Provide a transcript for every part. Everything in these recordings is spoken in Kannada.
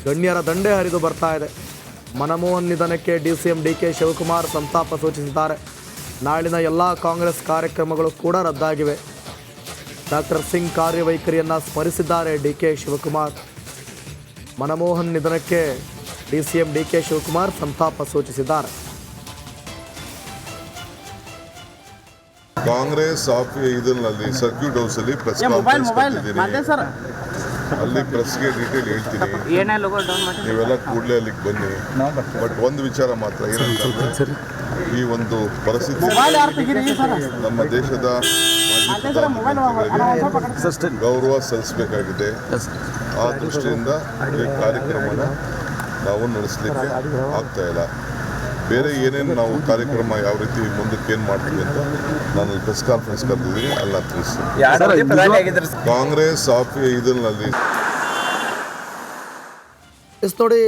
ಗಣ್ಯರ ದಂಡೇ ಹರಿದು ಬರ್ತಾ ಇದೆ. ಮನಮೋಹನ್ ನಿಧನಕ್ಕೆ ಡಿಸಿಎಂ ಡಿಕೆ ಶಿವಕುಮಾರ್ ಸಂತಾಪ ಸೂಚಿಸಿದ್ದಾರೆ. ನಾಳಿನ ಎಲ್ಲ ಕಾಂಗ್ರೆಸ್ ಕಾರ್ಯಕ್ರಮಗಳು ಕೂಡ ರದ್ದಾಗಿವೆ. ಡಾಕ್ಟರ್ ಸಿಂಗ್ ಕಾರ್ಯವೈಖರಿಯನ್ನು ಸ್ಮರಿಸಿದ್ದಾರೆ ಡಿಕೆ ಶಿವಕುಮಾರ್. ಮನಮೋಹನ್ ನಿಧನಕ್ಕೆ ಡಿಸಿಎಂ ಡಿಕೆ ಶಿವಕುಮಾರ್ ಸಂತಾಪ ಸೂಚಿಸಿದ್ದಾರೆ. ಕಾಂಗ್ರೆಸ್ ಇದರಲ್ಲಿ ಸರ್ಕ್ಯೂಟ್ ಹೌಸ್ ಅಲ್ಲಿ ಪ್ರೆಸ್ ಕಾನ್ಫರೆನ್ಸ್ ಕೊಟ್ಟಿದ್ದೀನಿ. ಅಲ್ಲಿ ಪ್ರೆಸ್ಗೆ ಡೀಟೇಲ್ ಹೇಳ್ತೀನಿ, ನೀವೆಲ್ಲ ಕೂಡಲೇ ಅಲ್ಲಿಗೆ ಬನ್ನಿ. ಬಟ್ ಒಂದು ವಿಚಾರ ಮಾತ್ರ ಏನಂತಂದ್ರೆ, ಈ ಒಂದು ಪರಿಸ್ಥಿತಿ ನಮ್ಮ ದೇಶದ ಗೌರವ ಸಲ್ಲಿಸಬೇಕಾಗಿದೆ. ಆ ದೃಷ್ಟಿಯಿಂದ ಈ ಕಾರ್ಯಕ್ರಮನ ನಾವು ನಡೆಸಲಿಕ್ಕೆ ಆಗ್ತಾ ಇಲ್ಲ. ಬೇರೆ ಏನೇನು ನಾವು ಕಾರ್ಯಕ್ರಮ ಯಾವ ರೀತಿ ಮುಂದಕ್ಕೆ ಏನು ಮಾಡ್ತೀವಿ ಅಂತ ನಾನು ಪ್ರೆಸ್ ಕಾನ್ಫರೆನ್ಸ್ ಕರೆದಿದ್ದೀನಿ, ಅಲ್ಲ ತಿಳಿಸಿ. ಕಾಂಗ್ರೆಸ್ ಇದರಲ್ಲಿ ನೋಡಿ,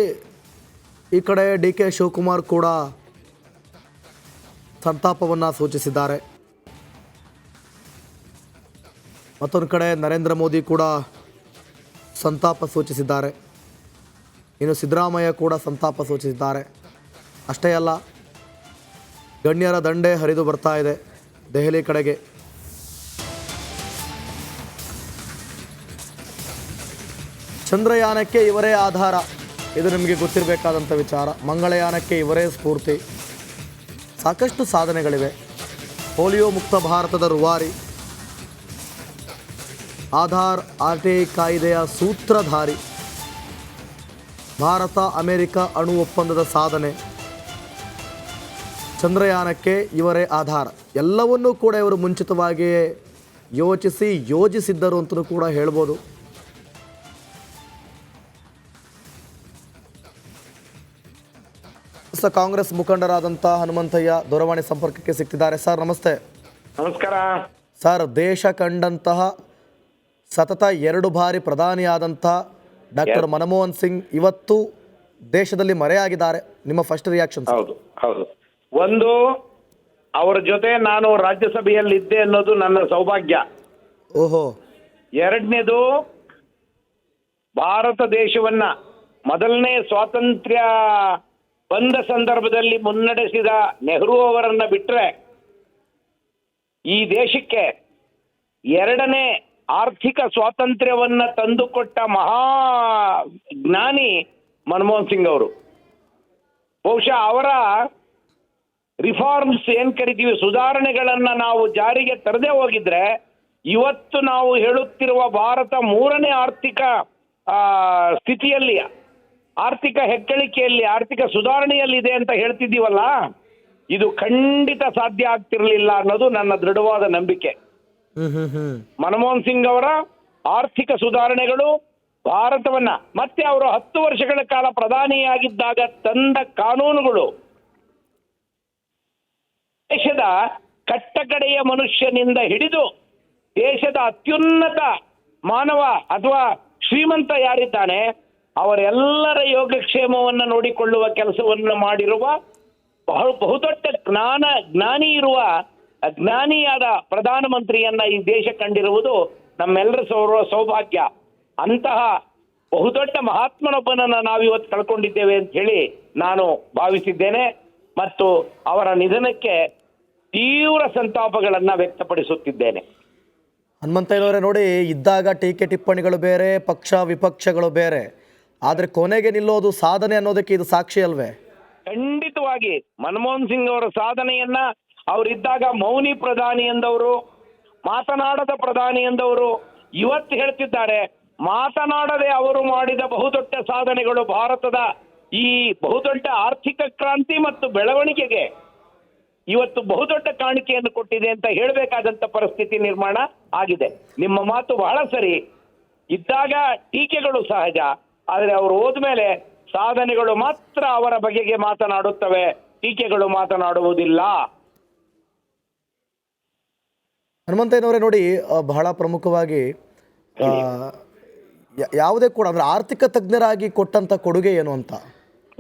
ಈ ಕಡೆ ಡಿ ಕೆ ಶಿವಕುಮಾರ್ ಕೂಡ ಸಂತಾಪವನ್ನು ಸೂಚಿಸಿದ್ದಾರೆ. ಮತ್ತೊಂದು ಕಡೆ ನರೇಂದ್ರ ಮೋದಿ ಕೂಡ ಸಂತಾಪ ಸೂಚಿಸಿದ್ದಾರೆ. ಇನ್ನು ಸಿದ್ದರಾಮಯ್ಯ ಕೂಡ ಸಂತಾಪ ಸೂಚಿಸಿದ್ದಾರೆ. ಅಷ್ಟೇ ಅಲ್ಲ, ಗಣ್ಯರ ದಂಡೇ ಹರಿದು ಬರ್ತಾ ಇದೆ ದೆಹಲಿ ಕಡೆಗೆ. ಚಂದ್ರಯಾನಕ್ಕೆ ಇವರೇ ಆಧಾರ, ಇದು ನಿಮಗೆ ಗೊತ್ತಿರಬೇಕಾದಂಥ ವಿಚಾರ. ಮಂಗಳಯಾನಕ್ಕೆ ಇವರೇ ಸ್ಫೂರ್ತಿ. ಸಾಕಷ್ಟು ಸಾಧನೆಗಳಿವೆ. ಪೋಲಿಯೋ ಮುಕ್ತ ಭಾರತದ ರೂವಾರಿ, ಆಧಾರ್ RTI ಕಾಯ್ದೆಯ ಸೂತ್ರಧಾರಿ, ಭಾರತ ಅಮೆರಿಕ ಅಣು ಒಪ್ಪಂದದ ಸಾಧನೆ, ಚಂದ್ರಯಾನಕ್ಕೆ ಇವರೇ ಆಧಾರ. ಎಲ್ಲವನ್ನೂ ಕೂಡ ಇವರು ಮುಂಚಿತವಾಗಿಯೇ ಯೋಜಿಸಿದ್ದರು ಅಂತಲೂ ಕೂಡ ಹೇಳ್ಬೋದು. ಕಾಂಗ್ರೆಸ್ ಮುಖಂಡರಾದಂಥ ಹನುಮಂತಯ್ಯ ದೂರವಾಣಿ ಸಂಪರ್ಕಕ್ಕೆ ಸಿಗ್ತಿದ್ದಾರೆ. ಸರ್ ನಮಸ್ತೆ. ನಮಸ್ಕಾರ ಸರ್, ದೇಶ ಕಂಡಂತಹ ಸತತ 2 ಬಾರಿ ಪ್ರಧಾನಿಯಾದಂಥ ಡಾಕ್ಟರ್ ಮನಮೋಹನ್ ಸಿಂಗ್ ಇವತ್ತು ದೇಶದಲ್ಲಿ ಮರೆಯಾಗಿದ್ದಾರೆ. ನಿಮ್ಮ ಫಸ್ಟ್ ರಿಯಾಕ್ಷನ್? ಹೌದು. ಒಂದು, ಅವರ ಜೊತೆ ನಾನು ರಾಜ್ಯಸಭೆಯಲ್ಲಿದ್ದೆ ಅನ್ನೋದು ನನ್ನ ಸೌಭಾಗ್ಯ. ಓಹೋ. ಎರಡನೇದು, ಭಾರತ ದೇಶವನ್ನ ಮೊದಲನೇ ಸ್ವಾತಂತ್ರ್ಯ ಬಂದ ಸಂದರ್ಭದಲ್ಲಿ ಮುನ್ನಡೆಸಿದ ನೆಹರು ಅವರನ್ನ ಬಿಟ್ರೆ ಈ ದೇಶಕ್ಕೆ 2ನೇ ಆರ್ಥಿಕ ಸ್ವಾತಂತ್ರ್ಯವನ್ನ ತಂದುಕೊಟ್ಟ ಮಹಾ ಜ್ಞಾನಿ ಮನಮೋಹನ್ ಸಿಂಗ್ ಅವರು. ಬಹುಶಃ ಅವರ ರಿಫಾರ್ಮ್ಸ್ ಏನ್ ಕರಿತೀವಿ, ಸುಧಾರಣೆಗಳನ್ನ ನಾವು ಜಾರಿಗೆ ತರದೇ ಹೋಗಿದ್ರೆ ಇವತ್ತು ನಾವು ಹೇಳುತ್ತಿರುವ ಭಾರತ 3ನೇ ಆರ್ಥಿಕ ಸ್ಥಿತಿಯಲ್ಲಿ, ಆರ್ಥಿಕ ಹೆಗ್ಗಳಿಕೆಯಲ್ಲಿ, ಆರ್ಥಿಕ ಸುಧಾರಣೆಯಲ್ಲಿದೆ ಅಂತ ಹೇಳ್ತಿದ್ದೀವಲ್ಲ, ಇದು ಖಂಡಿತ ಸಾಧ್ಯ ಆಗ್ತಿರ್ಲಿಲ್ಲ ಅನ್ನೋದು ನನ್ನ ದೃಢವಾದ ನಂಬಿಕೆ. ಮನಮೋಹನ್ ಸಿಂಗ್ ಅವರ ಆರ್ಥಿಕ ಸುಧಾರಣೆಗಳು ಭಾರತವನ್ನ, ಮತ್ತೆ ಅವರು 10 ವರ್ಷಗಳ ಕಾಲ ಪ್ರಧಾನಿಯಾಗಿದ್ದಾಗ ತಂದ ಕಾನೂನುಗಳು ದೇಶದ ಕಟ್ಟಕಡೆಯ ಮನುಷ್ಯನಿಂದ ಹಿಡಿದು ದೇಶದ ಅತ್ಯುನ್ನತ ಮಾನವ ಅಥವಾ ಶ್ರೀಮಂತ ಯಾರಿದ್ದಾನೆ ಅವರೆಲ್ಲರ ಯೋಗಕ್ಷೇಮವನ್ನು ನೋಡಿಕೊಳ್ಳುವ ಕೆಲಸವನ್ನು ಮಾಡಿರುವ ಬಹುದೊಡ್ಡ ಜ್ಞಾನಿಯಾದ ಪ್ರಧಾನಮಂತ್ರಿಯನ್ನ ಈ ದೇಶ ಕಂಡಿರುವುದು ನಮ್ಮೆಲ್ಲರ ಸೌಭಾಗ್ಯ. ಅಂತಹ ಬಹುದೊಡ್ಡ ಮಹಾತ್ಮನೊಬ್ಬನನ್ನ ನಾವಿವತ್ತು ಕಳ್ಕೊಂಡಿದ್ದೇವೆ ಅಂತ ಹೇಳಿ ನಾನು ಭಾವಿಸಿದ್ದೇನೆ ಮತ್ತು ಅವರ ನಿಧನಕ್ಕೆ ತೀವ್ರ ಸಂತಾಪಗಳನ್ನ ವ್ಯಕ್ತಪಡಿಸುತ್ತಿದ್ದೇನೆ. ಹನುಮಂತಯ್ಯನವರೇ, ನೋಡಿ, ಇದ್ದಾಗ ಟೀಕೆ ಟಿಪ್ಪಣಿಗಳು ಬೇರೆ, ಪಕ್ಷ ವಿಪಕ್ಷಗಳು ಬೇರೆ, ಆದರೆ ಕೊನೆಗೆ ನಿಲ್ಲೋದು ಸಾಧನೆ ಅನ್ನೋದಕ್ಕೆ ಇದು ಸಾಕ್ಷಿ ಅಲ್ವೇ? ಖಂಡಿತವಾಗಿ ಮನಮೋಹನ್ ಸಿಂಗ್ ಅವರ ಸಾಧನೆಯನ್ನ, ಅವರಿದ್ದಾಗ ಮೌನಿ ಪ್ರಧಾನಿ ಎಂದವರು, ಮಾತನಾಡದ ಪ್ರಧಾನಿ ಎಂದವರು ಇವತ್ತು ಹೇಳ್ತಿದ್ದಾರೆ. ಮಾತನಾಡದೆ ಅವರು ಮಾಡಿದ ಬಹುದೊಡ್ಡ ಸಾಧನೆಗಳು ಭಾರತದ ಈ ಬಹುದೊಡ್ಡ ಆರ್ಥಿಕ ಕ್ರಾಂತಿ ಮತ್ತು ಬೆಳವಣಿಗೆಗೆ ಇವತ್ತು ಬಹುದೊಡ್ಡ ಕಾಣಿಕೆಯನ್ನು ಕೊಟ್ಟಿದೆ ಅಂತ ಹೇಳಬೇಕಾದಂತ ಪರಿಸ್ಥಿತಿ ನಿರ್ಮಾಣ ಆಗಿದೆ. ನಿಮ್ಮ ಮಾತು ಬಹಳ ಸರಿ. ಇದ್ದಾಗ ಟೀಕೆಗಳು ಸಹಜ, ಆದರೆ ಅವರು ಹೋದ್ಮೇಲೆ ಸಾಧನೆಗಳು ಮಾತ್ರ ಅವರ ಬಗೆಗೆ ಮಾತನಾಡುತ್ತವೆ, ಟೀಕೆಗಳು ಮಾತನಾಡುವುದಿಲ್ಲ. ಹನುಮಂತಯ್ಯನವರೇ, ನೋಡಿ, ಬಹಳ ಪ್ರಮುಖವಾಗಿ ಯಾವುದೇ ಕೂಡ ಅಂದ್ರೆ ಆರ್ಥಿಕ ತಜ್ಞರಾಗಿ ಕೊಟ್ಟಂತ ಕೊಡುಗೆ ಏನು ಅಂತ?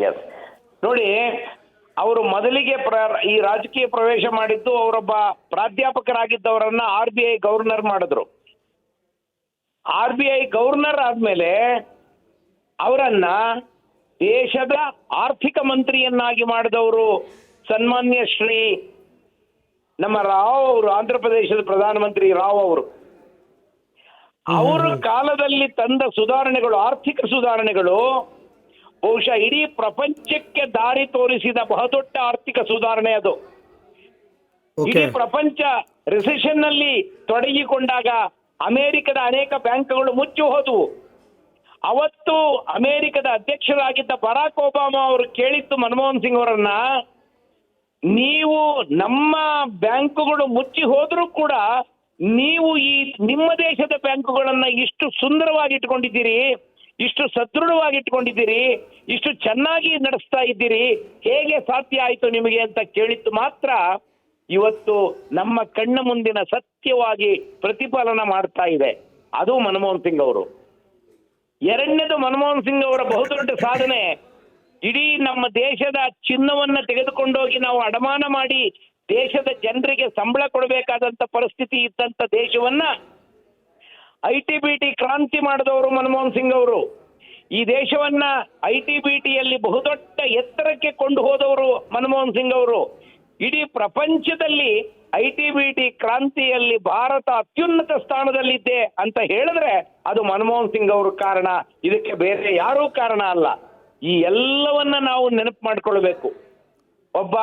ಎಸ್, ನೋಡಿ, ಅವರು ಮೊದಲಿಗೆ ಈ ರಾಜಕೀಯ ಪ್ರವೇಶ ಮಾಡಿದ್ದು ಅವರೊಬ್ಬ ಪ್ರಾಧ್ಯಾಪಕರಾಗಿದ್ದವರನ್ನ RBI ಗವರ್ನರ್ ಮಾಡಿದ್ರು. RBI ಗವರ್ನರ್ ಆದ್ಮೇಲೆ ಅವರನ್ನ ದೇಶದ ಆರ್ಥಿಕ ಮಂತ್ರಿಯನ್ನಾಗಿ ಮಾಡಿದವರು ಸನ್ಮಾನ್ಯ ಶ್ರೀ ನಮ್ಮ ರಾವ್ ಅವರು, ಆಂಧ್ರ ಪ್ರದೇಶದ ಪ್ರಧಾನಮಂತ್ರಿ ರಾವ್ ಅವರು. ಅವರ ಕಾಲದಲ್ಲಿ ತಂದ ಸುಧಾರಣೆಗಳು, ಆರ್ಥಿಕ ಸುಧಾರಣೆಗಳು ಬಹುಶಃ ಇಡೀ ಪ್ರಪಂಚಕ್ಕೆ ದಾರಿ ತೋರಿಸಿದ ಬಹುದೊಡ್ಡ ಆರ್ಥಿಕ ಸುಧಾರಣೆ ಅದು. ಇಡೀ ಪ್ರಪಂಚ ರಿಸೆಷನ್ ನಲ್ಲಿ ತೊಡಗಿಕೊಂಡಾಗ ಅಮೆರಿಕದ ಅನೇಕ ಬ್ಯಾಂಕ್ಗಳು ಮುಚ್ಚಿ ಹೋದವು. ಅವತ್ತು ಅಮೆರಿಕದ ಅಧ್ಯಕ್ಷರಾಗಿದ್ದ ಬರಾಕ್ ಒಬಾಮಾ ಅವರು ಕೇಳಿತ್ತು ಮನಮೋಹನ್ ಸಿಂಗ್ ಅವರನ್ನ, ನೀವು ನಮ್ಮ ಬ್ಯಾಂಕುಗಳು ಮುಚ್ಚಿ ಹೋದ್ರೂ ಕೂಡ ನೀವು ಈ ನಿಮ್ಮ ದೇಶದ ಬ್ಯಾಂಕುಗಳನ್ನ ಇಷ್ಟು ಸುಂದರವಾಗಿ ಇಟ್ಕೊಂಡಿದ್ದೀರಿ, ಇಷ್ಟು ಸದೃಢವಾಗಿ ಇಟ್ಕೊಂಡಿದ್ದೀರಿ, ಇಷ್ಟು ಚೆನ್ನಾಗಿ ನಡೆಸ್ತಾ ಇದ್ದೀರಿ, ಹೇಗೆ ಸಾಧ್ಯ ಆಯಿತು ನಿಮಗೆ ಅಂತ ಕೇಳಿತ್ತು ಮಾತ್ರ ಇವತ್ತು ನಮ್ಮ ಕಣ್ಣ ಮುಂದಿನ ಸತ್ಯವಾಗಿ ಪ್ರತಿಫಲನ ಮಾಡ್ತಾ ಇದೆ. ಅದು ಮನಮೋಹನ್ ಸಿಂಗ್ ಅವರು. ಎರಡನೇದು ಮನಮೋಹನ್ ಸಿಂಗ್ ಅವರ ಬಹುದೊಡ್ಡ ಸಾಧನೆ, ಇಡೀ ನಮ್ಮ ದೇಶದ ಚಿನ್ನವನ್ನ ತೆಗೆದುಕೊಂಡೋಗಿ ನಾವು ಅಡಮಾನ ಮಾಡಿ ದೇಶದ ಜನರಿಗೆ ಸಂಬಳ ಕೊಡಬೇಕಾದಂತ ಪರಿಸ್ಥಿತಿ ಇದ್ದಂತ ದೇಶವನ್ನ ಐಟಿ-ಬಿಟಿ ಕ್ರಾಂತಿ ಮಾಡಿದವರು ಮನಮೋಹನ್ ಸಿಂಗ್ ಅವರು. ಈ ದೇಶವನ್ನ ಐಟಿ-ಬಿಟಿಯಲ್ಲಿ ಬಹುದೊಡ್ಡ ಎತ್ತರಕ್ಕೆ ಕೊಂಡು ಹೋದವರು ಮನಮೋಹನ್ ಸಿಂಗ್ ಅವರು. ಇಡೀ ಪ್ರಪಂಚದಲ್ಲಿ ಐಟಿ-ಬಿಟಿ ಕ್ರಾಂತಿಯಲ್ಲಿ ಭಾರತ ಅತ್ಯುನ್ನತ ಸ್ಥಾನದಲ್ಲಿದೆ ಅಂತ ಹೇಳಿದ್ರೆ ಅದು ಮನಮೋಹನ್ ಸಿಂಗ್ ಅವರು ಕಾರಣ, ಇದಕ್ಕೆ ಬೇರೆ ಯಾರೂ ಕಾರಣ ಅಲ್ಲ. ಈ ಎಲ್ಲವನ್ನ ನಾವು ನೆನಪು ಮಾಡಿಕೊಳ್ಬೇಕು. ಒಬ್ಬ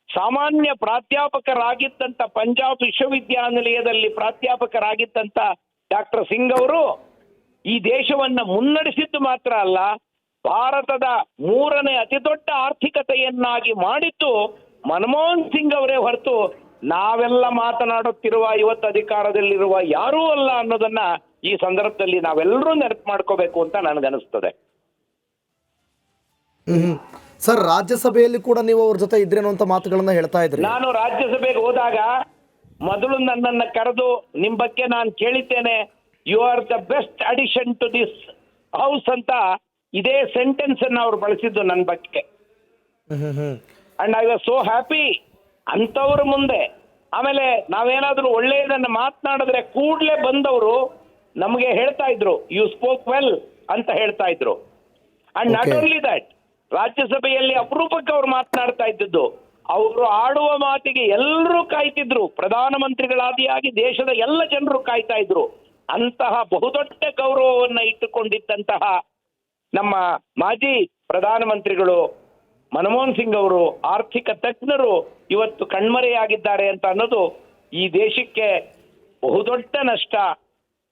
ಸಾಮಾನ್ಯ ಪ್ರಾಧ್ಯಾಪಕರಾಗಿದ್ದಂತ ಪಂಜಾಬ್ ವಿಶ್ವವಿದ್ಯಾನಿಲಯದಲ್ಲಿ ಪ್ರಾಧ್ಯಾಪಕರಾಗಿದ್ದಂತ ಡಾಕ್ಟರ್ ಸಿಂಗ್ ಅವರು ಈ ದೇಶವನ್ನ ಮುನ್ನಡೆಸಿದ್ದು ಮಾತ್ರ ಅಲ್ಲ, ಭಾರತದ 3ನೇ ಅತಿ ದೊಡ್ಡ ಆರ್ಥಿಕತೆಯನ್ನಾಗಿ ಮಾಡಿದ್ದು ಮನಮೋಹನ್ ಸಿಂಗ್ ಅವರೇ ಹೊರತು ನಾವೆಲ್ಲ ಮಾತನಾಡುತ್ತಿರುವ ಇವತ್ತು ಅಧಿಕಾರದಲ್ಲಿರುವ ಯಾರೂ ಅಲ್ಲ ಅನ್ನೋದನ್ನ ಈ ಸಂದರ್ಭದಲ್ಲಿ ನಾವೆಲ್ಲರೂ ನೆನಪು ಮಾಡ್ಕೋಬೇಕು ಅಂತ ನನಗನ್ನಿಸ್ತದೆ. ಸರ್, ರಾಜ್ಯಸಭೆಯಲ್ಲಿ ಕೂಡ ನೀವು ಅವ್ರ ಜೊತೆ ಇದ್ರೇನೋ ಅಂತ ಮಾತುಗಳನ್ನ ಹೇಳ್ತಾ ಇದ್ರಿ. ನಾನು ರಾಜ್ಯಸಭೆಗೆ ಹೋದಾಗ ಮೊದಲು ನನ್ನನ್ನು ಕರೆದು ನಿಮ್ಮ ಬಗ್ಗೆ ನಾನು ಕೇಳಿದ್ದೇನೆ, you are the best addition to this house ಅಂತ ಇದೇ ಸೆಂಟೆನ್ಸ್ ಅನ್ನು ಅವ್ರು ಬಳಸಿದ್ದು ನನ್ನ ಬಗ್ಗೆ. And I was so happy. ಅಂತವ್ರ ಮುಂದೆ ಆಮೇಲೆ ನಾವೇನಾದ್ರೂ ಒಳ್ಳೆಯದನ್ನ ಮಾತನಾಡಿದ್ರೆ ಕೂಡ್ಲೆ ಬಂದವರು ನಮಗೆ ಹೇಳ್ತಾ ಇದ್ರು, ಯು ಸ್ಪೋಕ್ ವೆಲ್ ಅಂತ ಹೇಳ್ತಾ ಇದ್ರು. ಅಂಡ್ ನಾಟ್ ಓನ್ಲಿ ದಟ್, ರಾಜ್ಯಸಭೆಯಲ್ಲಿ ಅಪರೂಪಕ್ಕೆ ಅವ್ರು ಮಾತನಾಡ್ತಾ ಇದ್ದದ್ದು, ಅವರು ಆಡುವ ಮಾತಿಗೆ ಎಲ್ಲರೂ ಕಾಯ್ತಿದ್ರು. ಪ್ರಧಾನಮಂತ್ರಿಗಳಾದಿಯಾಗಿ ದೇಶದ ಎಲ್ಲ ಜನರು ಕಾಯ್ತಾ ಇದ್ರು. ಅಂತಹ ಬಹುದೊಡ್ಡ ಗೌರವವನ್ನ ಇಟ್ಟುಕೊಂಡಿದ್ದಂತಹ ನಮ್ಮ ಮಾಜಿ ಪ್ರಧಾನಮಂತ್ರಿಗಳು ಮನಮೋಹನ್ ಸಿಂಗ್ ಅವರು, ಆರ್ಥಿಕ ತಜ್ಞರು ಇವತ್ತು ಕಣ್ಮರೆಯಾಗಿದ್ದಾರೆ ಅಂತ ಅನ್ನೋದು ಈ ದೇಶಕ್ಕೆ ಬಹುದೊಡ್ಡ ನಷ್ಟ.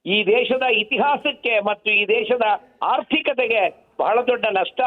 ಈ ದೇಶದ ಇತಿಹಾಸಕ್ಕೆ ಮತ್ತು ಈ ದೇಶದ ಆರ್ಥಿಕತೆಗೆ ಬಹಳ ದೊಡ್ಡ ನಷ್ಟ